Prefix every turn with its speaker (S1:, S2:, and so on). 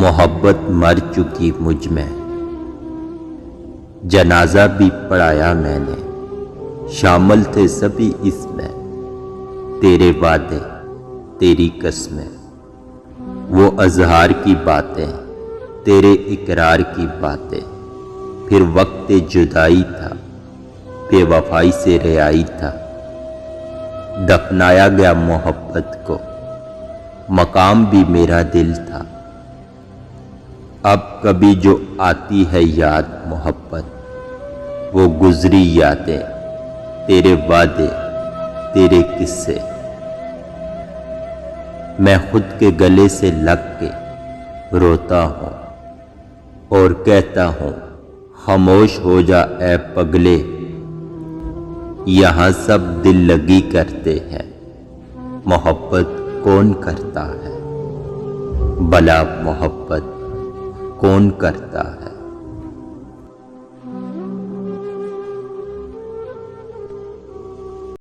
S1: محبت مر چکی مجھ میں، جنازہ بھی پڑھایا میں نے، شامل تھے سبھی اس میں، تیرے وعدے تیری قسمیں، وہ اظہار کی باتیں تیرے اقرار کی باتیں، پھر وقت جدائی تھا، بے وفائی سے رہائی تھا، دفنایا گیا محبت کو، مقام بھی میرا دل تھا۔ اب کبھی جو آتی ہے یاد محبت، وہ گزری یادیں، تیرے وعدے تیرے قصے، میں خود کے گلے سے لگ کے روتا ہوں اور کہتا ہوں خاموش ہو جا اے پگلے، یہاں سب دل لگی کرتے ہیں، محبت کون کرتا ہے، بھلا محبت کون کرتا ہے۔